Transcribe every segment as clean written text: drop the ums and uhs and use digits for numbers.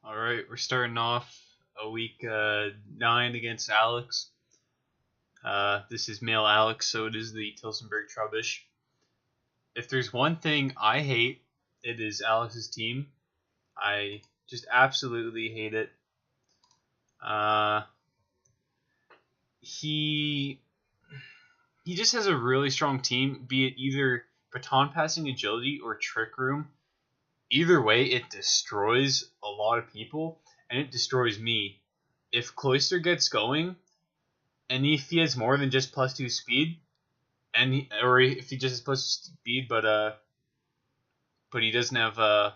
Alright, we're starting off a week 9 against Alex. This is male Alex, so it is the Tillsonburg Trubbish. If there's one thing I hate, it is Alex's team. I just absolutely hate it. He just has a really strong team, be it either baton passing agility or trick room. Either way, it destroys a lot of people, and it destroys me. If Cloyster gets going, and if he has more than just +2 speed, or if he just has +2 speed, but he doesn't have well,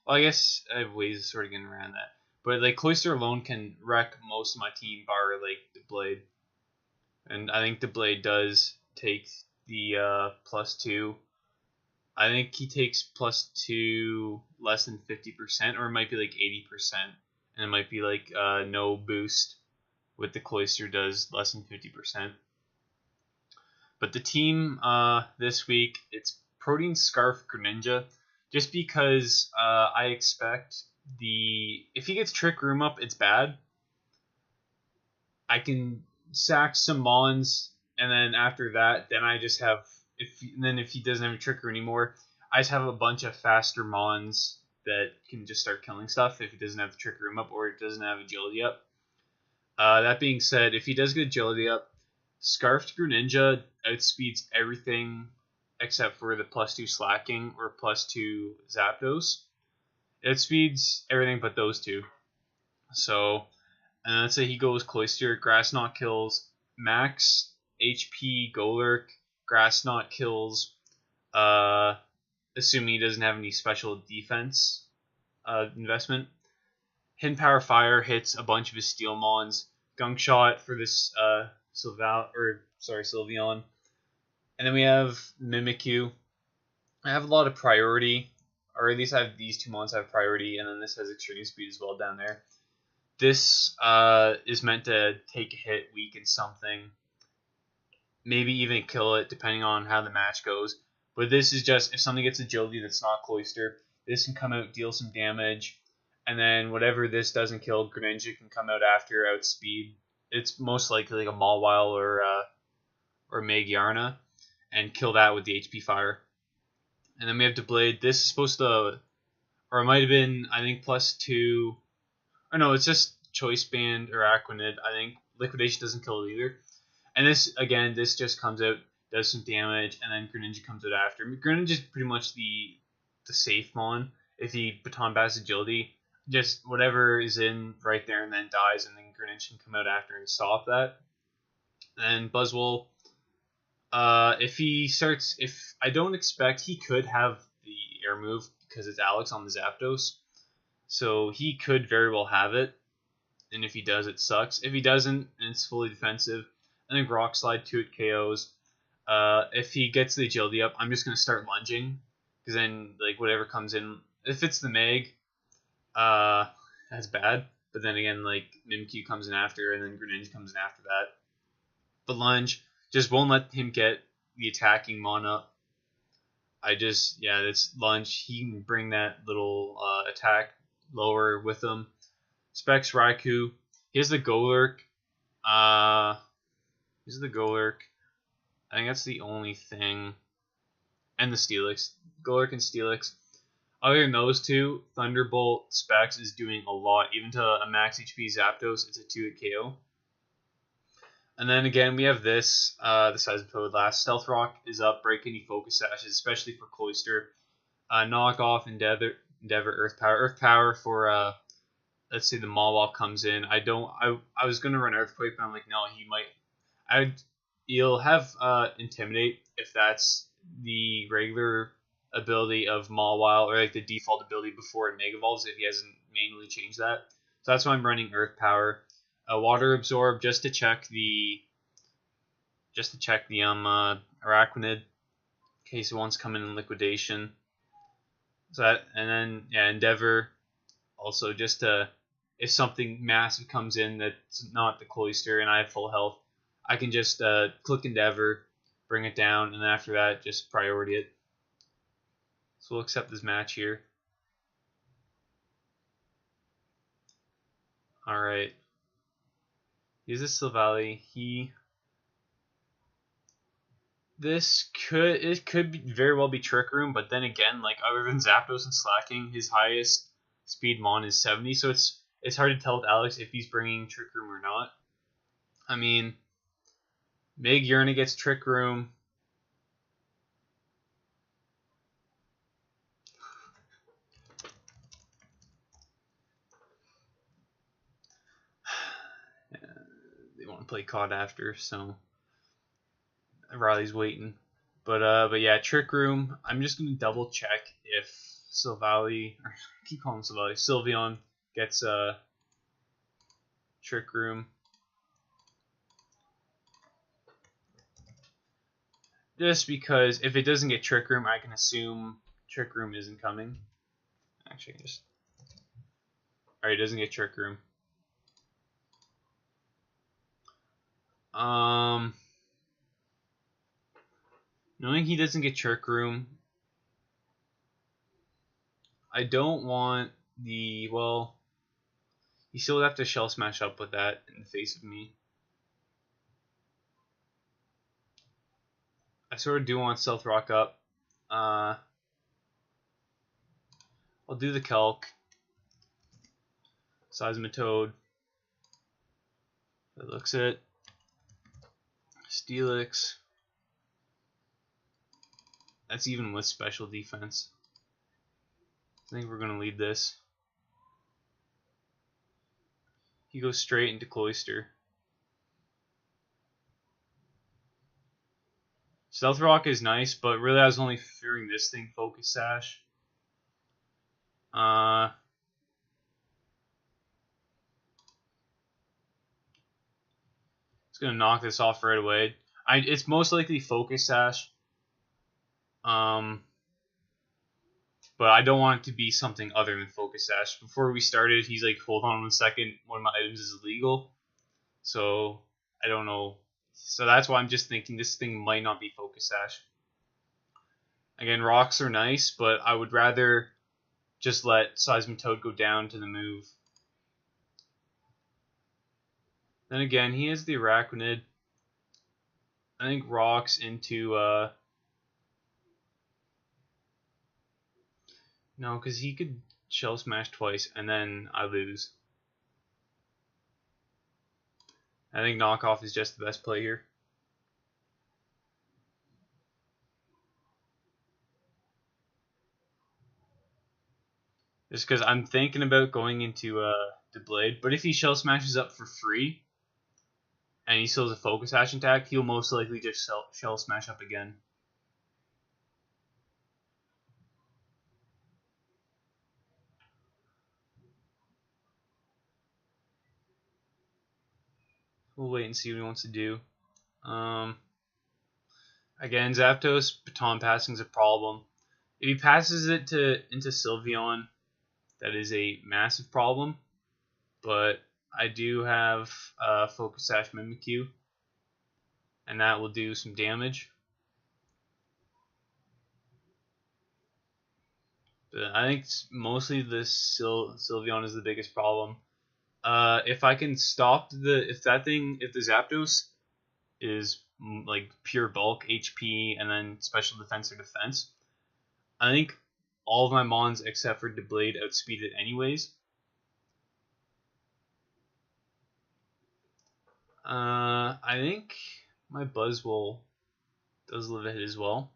I guess I have ways of sort of getting around that. But like Cloyster alone can wreck most of my team, bar like the Blade, and I think the Blade does take the +2. I think he takes +2 less than 50%, or it might be like 80%, and it might be like no boost with the Cloyster does less than 50%. But the team this week, it's Protein Scarf Greninja, just because I expect if he gets Trick Room up, it's bad. I can sack some Mons, and then after that, then I just have if he doesn't have a Tricker anymore, I just have a bunch of faster Mons that can just start killing stuff if he doesn't have the Trick Room up or it doesn't have agility up. That being said, if he does get agility up, Scarfed Greninja outspeeds everything except for the +2 slacking or +2 Zapdos. It outspeeds everything but those two. So, and let's say he goes Cloyster, Grass Knot kills, max HP Golurk, Grass Knot kills, assuming he doesn't have any special defense investment. Hidden Power Fire hits a bunch of his Steel Mons. Gunk Shot for this Sylveon. And then we have Mimikyu. I have a lot of priority, or at least I have these two Mons have priority, and then this has extreme speed as well down there. This is meant to take a hit, weaken something, maybe even kill it, depending on how the match goes. But this is just, if something gets agility that's not Cloyster, this can come out, deal some damage, and then whatever this doesn't kill, Greninja can come out after, outspeed. It's most likely like a Mawile or Magyarna, and kill that with the HP Fire. And then we have Deblade. This is supposed to, or it might have been, I think, +2, or no, it's just Choice Band or Aquanid. I think Liquidation doesn't kill it either. And this, again, this just comes out, does some damage, and then Greninja comes out after. Greninja is pretty much the safe Mon. If he baton pass agility, just whatever is in right there and then dies, and then Greninja can come out after and stop that. And Buzzwole, if I don't expect, he could have the air move because it's Alex on the Zapdos. So he could very well have it. And if he does, it sucks. If he doesn't, and it's fully defensive, I think Rock Slide 2 it KOs. If he gets the agility up, I'm just going to start lunging. Because then, like, whatever comes in, if it's the Meg, that's bad. But then again, like, Mimikyu comes in after, and then Greninja comes in after that. But lunge just won't let him get the attacking Mon up. That's lunge. He can bring that little attack lower with him. Specs Raikou. He has the Golurk. Here's the Golurk. I think that's the only thing. And the Steelix. Golurk and Steelix. Other than those two, Thunderbolt Specs is doing a lot. Even to a max HP Zapdos, it's a 2-hit KO. And then again, we have this, the Seismitoad last. Stealth Rock is up, break any Focus Sashes, especially for Cloyster. Knock off Endeavor Earth Power. Earth Power for, let's say the Mawile comes in. I was going to run Earthquake, but I'm like, no, he'll have Intimidate if that's the regular ability of Mawile, or like the default ability before it Mega Evolves if he hasn't manually changed that. So that's why I'm running Earth Power. Water Absorb just to check the Araquanid in case it wants to come in liquidation. So that, and then Endeavor also just to, if something massive comes in that's not the Cloyster and I have full health, I can just click Endeavor, bring it down, and then after that just priority it. So we'll accept this match here. Alright. He's a Silvally. This could very well be Trick Room, but then again, like other than Zapdos and Slacking, his highest speed mon is 70, so it's hard to tell with Alex if he's bringing Trick Room or not. I mean, Mig Urna gets Trick Room. They want to play COD after, so Riley's waiting. But yeah, Trick Room. I'm just gonna double check if Silvally, or I keep calling him Silvally, Sylveon gets Trick Room. Just because if it doesn't get Trick Room, I can assume Trick Room isn't coming. Actually, just alright, it doesn't get Trick Room. Knowing he doesn't get Trick Room, I don't want the, well, you still have to Shell Smash up with that in the face of me. I sort of do want Stealth Rock up. I'll do the Kelk. Seismitoad. That looks it. Steelix. That's even with special defense. I think we're going to lead this. He goes straight into Cloyster. Stealth Rock is nice, but really I was only fearing this thing, Focus Sash. It's going to knock this off right away. It's most likely Focus Sash. But I don't want it to be something other than Focus Sash. Before we started, he's like, hold on 1 second, one of my items is illegal. So, I don't know. So that's why I'm just thinking this thing might not be Focus Sash. Again, rocks are nice, but I would rather just let Seismitoad go down to the move. Then again, he has the Arachnid. I think rocks into... No, because he could Shell Smash twice, and then I lose. I think knockoff is just the best play here. Just because I'm thinking about going into the Blade, but if he Shell Smashes up for free, and he still has a Focus Sash attack, he'll most likely just Shell Smash up again. We'll wait and see what he wants to do. Again, Zapdos baton passing is a problem. If he passes it into Sylveon, that is a massive problem. But I do have Focus Sash Mimikyu, and that will do some damage. But I think mostly this Sylveon is the biggest problem. If I can stop if the Zapdos is like pure bulk HP and then special defense or defense, I think all of my mons except for Deblade outspeed it anyways. I think my Buzzwole does live a hit as well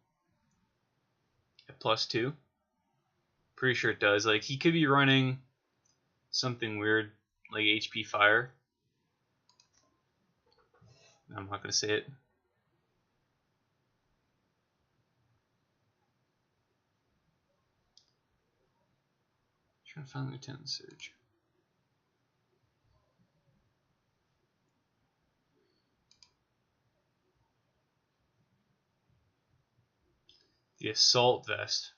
at +2. Pretty sure it does. Like, he could be running something weird like HP Fire. I'm not gonna say it. Trying to find Lieutenant Surge. The Assault Vest.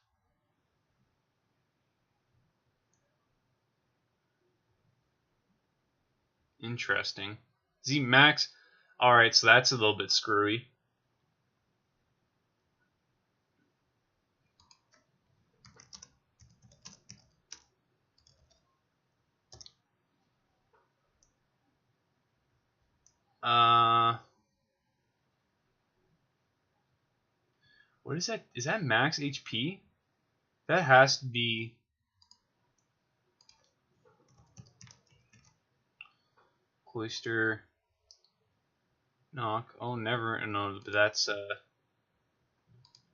Interesting. Z Max. Alright, so that's a little bit screwy. What is that? Is that max HP? That has to be. Cloister. Knock. Oh, never. No, but that's.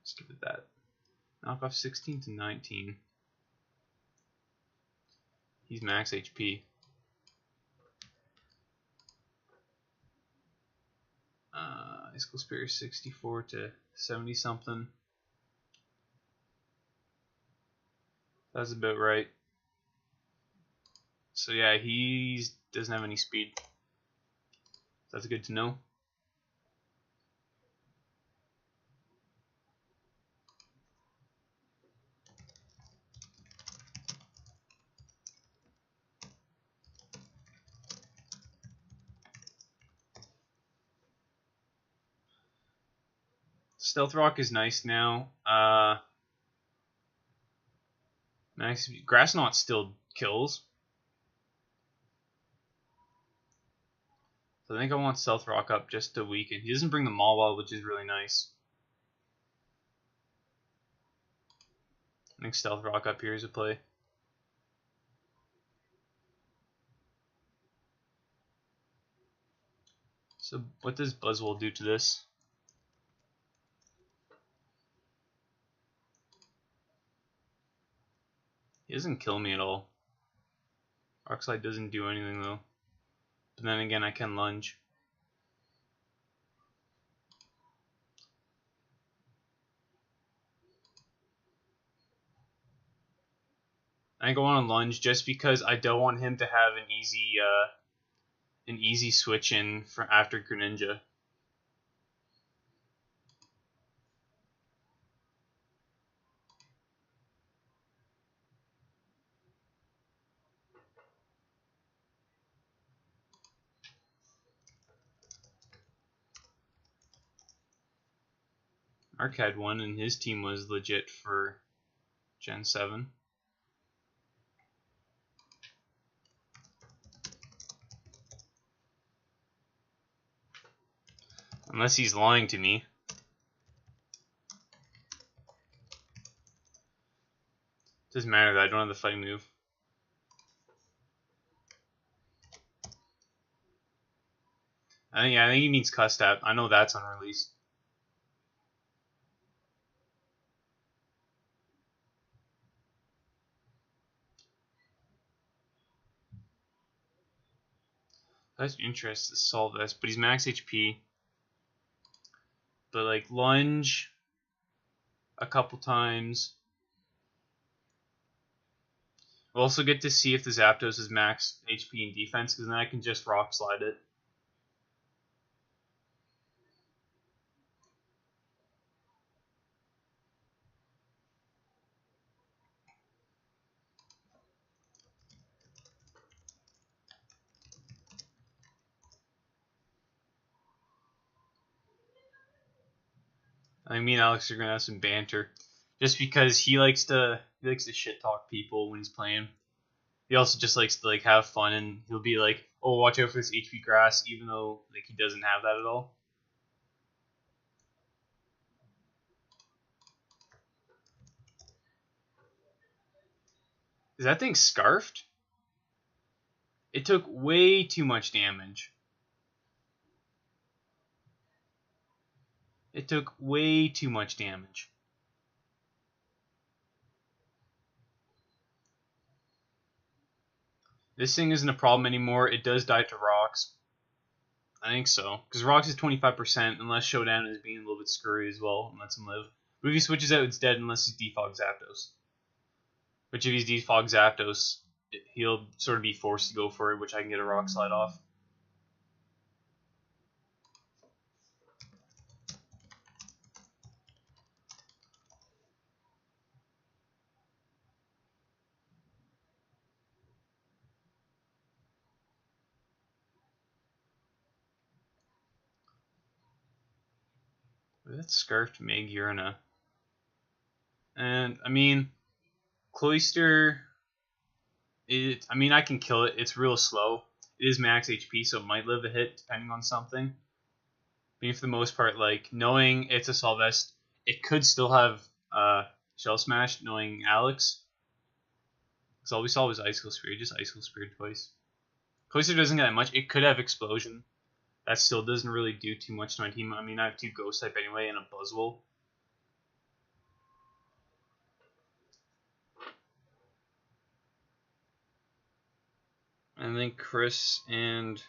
Skip it that. Knock off 16 to 19. He's max HP. Icicle Spear 64 to 70 something. That's about right. So yeah, he doesn't have any speed. That's good to know. Stealth Rock is nice now. Max Grass Knot still kills. So I think I want Stealth Rock up just to weaken. He doesn't bring the Maul, which is really nice. I think Stealth Rock up here is a play. So what does Buzzwole do to this? He doesn't kill me at all. Arclight doesn't do anything though. But then again, I can lunge. I think I want to lunge just because I don't want him to have an easy switch in for after Greninja. Arc had one, and his team was legit for Gen 7. Unless he's lying to me. Doesn't matter that I don't have the fighting move. I think he means Custap. I know that's unreleased. That's interesting to solve this, but he's max HP. But like lunge a couple times. We'll also get to see if the Zapdos is max HP and defense, because then I can just Rock Slide it. I mean, me and Alex are gonna have some banter, just because he likes to shit talk people when he's playing. He also just likes to like have fun, and he'll be like, "Oh, watch out for this HP grass," even though like he doesn't have that at all. Is that thing scarfed? It took way too much damage. It took way too much damage. This thing isn't a problem anymore. It does die to rocks. I think so. Because rocks is 25%, unless Showdown is being a little bit screwy as well and lets him live. But if he switches out, it's dead unless he's Defog Zapdos. Which if he's Defog Zapdos, he'll sort of be forced to go for it, which I can get a Rock Slide off. That's Scarfed Magurina. And, I mean, Cloyster, I can kill it. It's real slow. it is max HP, so it might live a hit depending on something. I mean, for the most part, like, knowing it's a Solvest, it could still have Shell Smash, knowing Alex. Because all we saw was Icicle Spear, just Icicle Spear twice. Cloister doesn't get that much. It could have Explosion. That still doesn't really do too much to my team. I mean, I have 2 Ghost type anyway and a Buzzwole. I think Chris and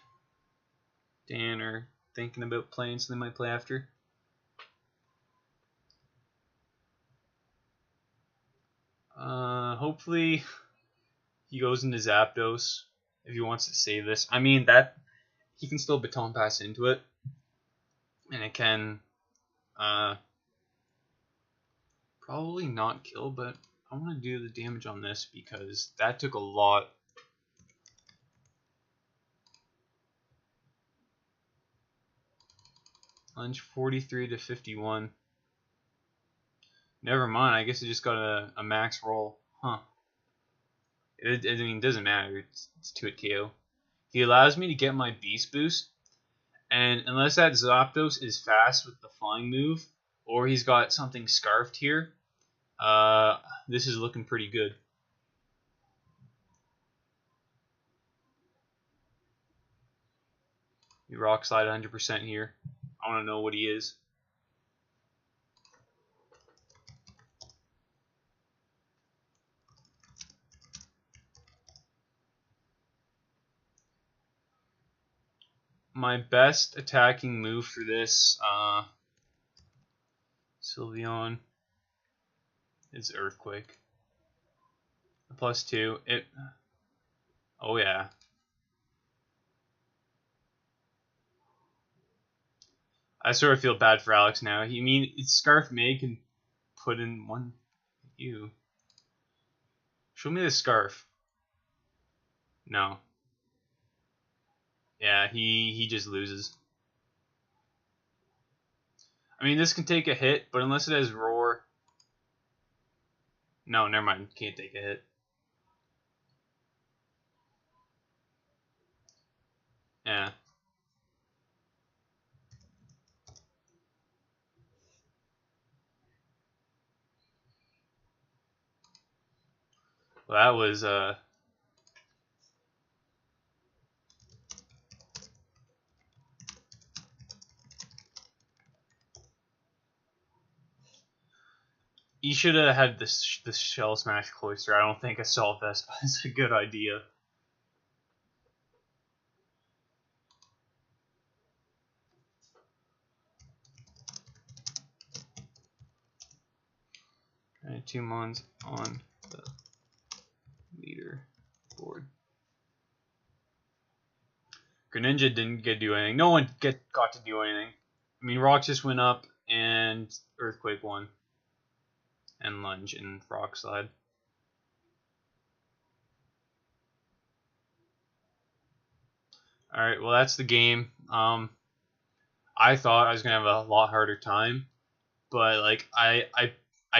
Dan are thinking about playing, so they might play after. Hopefully he goes into Zapdos if he wants to save this. I mean, that he can still Baton Pass into it, and it can probably not kill, but I want to do the damage on this because that took a lot. Lunge 43 to 51. Never mind, I guess it just got a max roll. Huh. I mean, it doesn't matter. It's 2 at KO. He allows me to get my Beast Boost, and unless that Zapdos is fast with the flying move, or he's got something scarfed here, this is looking pretty good. He Rock Slide 100% here. I want to know what he is. My best attacking move for this, Sylveon, is Earthquake. +2. Oh yeah. I sort of feel bad for Alex now. I mean, it's Scarf May can put in one. Ew. Show me the Scarf. No. Yeah, he just loses. I mean, this can take a hit, but unless it has Roar. No, never mind. Can't take a hit. Yeah. Well, that was you should have had this Shell Smash Cloister. I don't think a Solvest is a good idea. Alright, 2 Mons on the leaderboard. Greninja didn't get to do anything. No one got to do anything. I mean, Rock just went up and Earthquake won. And Lunge and Rock Slide. Alright, well that's the game. I thought I was gonna have a lot harder time, but like I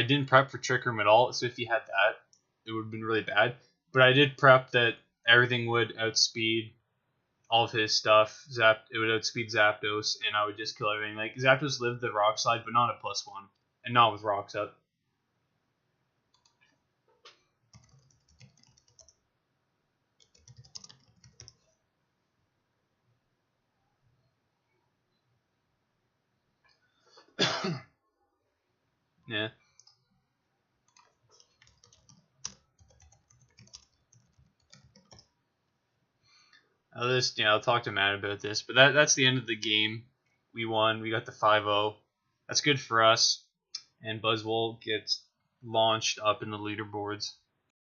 didn't prep for Trick Room at all, so if you had that, it would have been really bad. But I did prep that everything would outspeed all of his stuff. It would outspeed Zapdos, and I would just kill everything. Like, Zapdos lived the Rock Slide, but not at +1, and not with Rocks up. Yeah. I'll talk to Matt about this, but that's the end of the game. We won. We got the 5-0. That's good for us. And Buzzwole gets launched up in the leaderboards.